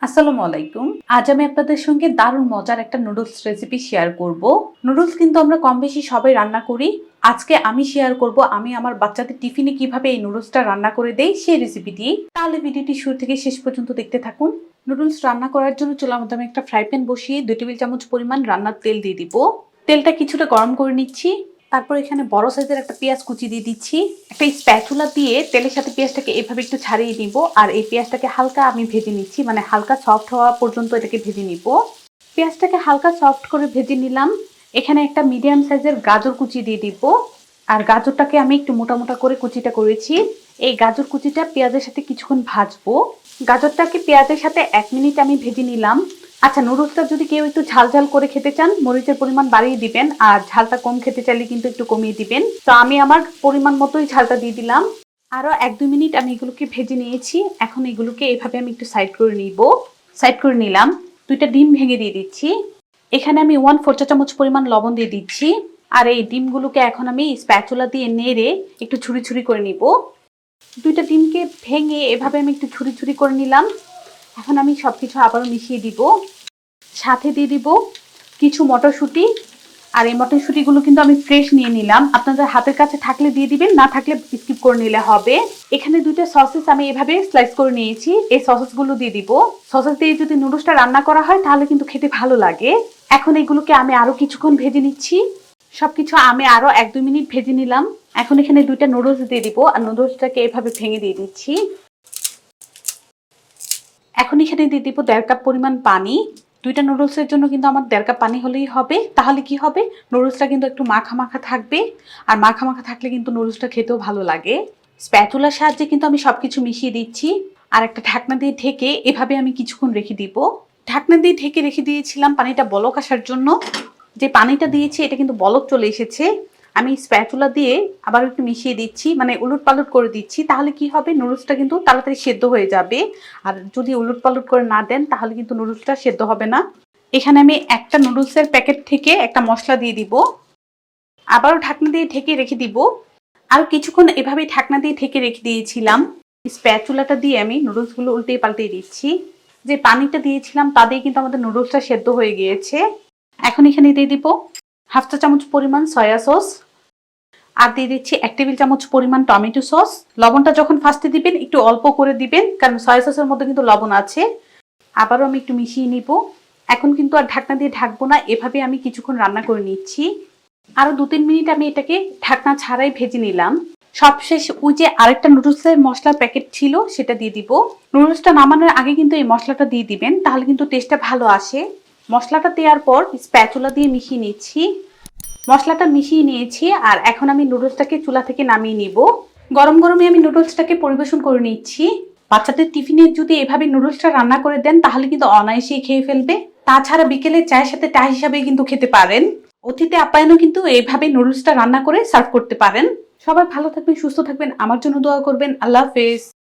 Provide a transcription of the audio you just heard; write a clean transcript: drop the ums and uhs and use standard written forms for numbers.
আসসালামু আলাইকুম। আজ আমি আপনাদের সঙ্গে দারুণ মজার একটা নুডলস রেসিপি শেয়ার করব। নুডলস কিন্তু আমরা কম বেশি সবাই রান্না করি। আজকে আমি শেয়ার করব আমি আমার বাচ্চাদের টিফিনে কিভাবে এই নুডলসটা রান্না করে দেই সেই রেসিপিটি। তাহলে ভিডিওটি শুরু থেকে শেষ পর্যন্ত দেখতে থাকুন। নুডলস রান্না করার জন্য চুলার মধ্যে আমি একটা ফ্রাই প্যান বসিয়ে 2 টেবিল চামচ পরিমাণ রান্নার তেল দিয়ে দিব। তেলটা কিছুটা গরম করে নিচ্ছি। তারপর এখানে বড় সাইজের একটা পেঁয়াজ কুচি দিয়ে দিচ্ছি। একটা স্প্যাচুলা দিয়ে তেলের সাথে পেঁয়াজটাকে এভাবে একটু ছাড়িয়ে নিব। আর এই পেঁয়াজটাকে হালকা আমি ভেজে নিচ্ছি, মানে হালকা সফট হওয়া পর্যন্ত এটাকে ভেজে নিব। পেঁয়াজটাকে হালকা সফট করে ভেজে নিলাম। এখানে একটা মিডিয়াম সাইজের গাজর কুচি দিয়ে দিব। আর গাজরটাকে আমি একটু মোটা মোটা করে কুচিটা করেছি। এই গাজর কুচিটা পেঁয়াজের সাথে কিছুক্ষণ ভাজবো। গাজরটাকে পেঁয়াজের সাথে 1 মিনিট আমি ভেজে নিলাম। আচ্ছা, নুডলসটা যদি কেউ একটু ঝাল ঝাল করে খেতে চান মরিচের পরিমাণ বাড়িয়ে দিবেন, আর ঝালটা কম খেতে চাইলে কিন্তু একটু কমিয়ে দিবেন। তো আমি আমার পরিমাণ মতোই ঝালটা দিয়ে দিলাম। আরও 1-2 মিনিট আমি এগুলোকে ভেজে নিয়েছি। এখন এগুলোকে এভাবে আমি একটু সাইড করে নিব। সাইড করে নিলাম। 2টা ডিম ভেঙে দিয়ে দিচ্ছি। এখানে আমি 1/4 চা চামচ পরিমাণ লবণ দিয়ে দিচ্ছি। আর এই ডিমগুলোকে এখন আমি স্প্যাচুলা দিয়ে নেড়ে একটু ছুরি ছুরি করে নিব। 2টা ডিমকে ভেঙে এভাবে আমি একটু ছুরি ছুরি করে নিলাম। এখন আমি সবকিছু আবারও মিশিয়ে দিব। সাথে দিয়ে দিব কিছু মটরশুঁটি। আর এই মটরশুঁটিগুলো কিন্তু আমি ফ্রেশ নিয়ে নিলাম। আপনাদের হাতের কাছে থাকলে দিয়ে দিবেন, না থাকলে স্কিপ করে নিলে হবে। এখানে 2টা সসেস আমি এভাবে স্লাইস করে নিয়েছি। এই সসেসগুলো দিয়ে দিব। সসেস দিয়ে যদি নুডলসটা রান্না করা হয় তাহলে কিন্তু খেতে ভালো লাগে। এখন এগুলোকে আমি আরো কিছুক্ষণ ভেজে নিচ্ছি। সবকিছু আমি আরো 1-2 মিনিট ভেজে নিলাম। এখন এখানে 2টা নুডলস দিয়ে দিব। আর নুডলসটাকে এভাবে ভেঙে দিয়ে দিচ্ছি। এখন এখানে দিয়ে দিব 1.5 কাপ পরিমাণ পানি। 2টা নুডলসের জন্য কিন্তু আমার 1.5 কাপ পানি হলেই হবে। তাহলে কি হবে, নুডলসটা কিন্তু একটু মাখা মাখা থাকবে। আর মাখা মাখা থাকলে কিন্তু নুডলসটা খেতেও ভালো লাগে। স্প্যাচুলার সাহায্যে কিন্তু আমি সবকিছু মিশিয়ে দিচ্ছি। আর একটা ঢাকনা দিয়ে ঢেকে এভাবে আমি কিছুক্ষণ রেখে দিব। ঢাকনা দিয়ে ঢেকে রেখে দিয়েছিলাম পানিটা বলক আসার জন্য। যে পানিটা দিয়েছি এটা কিন্তু বলক চলে এসেছে। আমি স্প্যাচুলা দিয়ে আবার একটু মিশিয়ে দিচ্ছি, মানে উলট পালট করে দিচ্ছি। তাহলে কি হবে, নুডলসটা কিন্তু তাড়াতাড়ি সেদ্ধ হয়ে যাবে। আর যদি উলট পালট করে না দেন তাহলে কিন্তু নুডলসটা সেদ্ধ হবে না। এখানে আমি একটা নুডলসের প্যাকেট থেকে একটা মশলা দিয়ে দিব। আবারও ঢাকনা দিয়ে ঢেকে রেখে দিব। আর কিছুক্ষণ এভাবেই ঢাকনা দিয়ে ঢেকে রেখে দিয়েছিলাম। স্প্যাচুলাটা দিয়ে আমি নুডলসগুলো উল্টে পাল্টে দিচ্ছি। যে পানিটা দিয়েছিলাম তা দিয়ে কিন্তু আমাদের নুডলসটা সেদ্ধ হয়ে গিয়েছে। এখন এখানে দিয়ে দিব 1/2 চা চামচ পরিমাণ সয়া সস। আর দিয়ে দিচ্ছি 1 টেবিল চামচ পরিমাণ টমেটো সস। লবণটা যখন ফার্স্টে দিবেন একটু অল্প করে দিবেন, কারণ সয়া সসের মধ্যে কিন্তু লবণ আছে। আবারও আমি একটু মিশিয়ে নিব। এখন কিন্তু আর ঢাকনা দিয়ে ঢাকবো না, এভাবে আমি কিছুক্ষণ রান্না করে নিচ্ছি। আরও 2-3 মিনিট আমি এটাকে ঢাকনা ছাড়াই ভেজে নিলাম। সবশেষ ওই যে আরেকটা নুডলসের মশলার প্যাকেট ছিল সেটা দিয়ে দিব। নুডলসটা নামানোর আগে কিন্তু এই মশলাটা দিয়ে দিবেন, তাহলে কিন্তু টেস্টটা ভালো আসে। মশলাটা দেওয়ার পর স্প্যাচুলা দিয়ে মিশিয়ে নিচ্ছি। মশলাটা মিশিয়ে নিয়েছি। আর এখন আমি নুডলসটাকে চুলা থেকে নামিয়ে নিব। গরম গরমে আমি নুডলসটাকে পরিবেশন করে নিচ্ছি। বাচ্চাদের টিফিনে যদি এভাবে নুডলসটা রান্না করে দেন তাহলে কিন্তু অনায়াসেই খেয়ে ফেলবে। তাছাড়া বিকেলে চায়ের সাথে চা হিসাবে কিন্তু খেতে পারেন। অতিথি আপ্যায়নও কিন্তু এইভাবে নুডলসটা রান্না করে সার্ভ করতে পারেন। সবাই ভালো থাকবেন, সুস্থ থাকবেন, আমার জন্য দোয়া করবেন। আল্লাহ হাফেজ।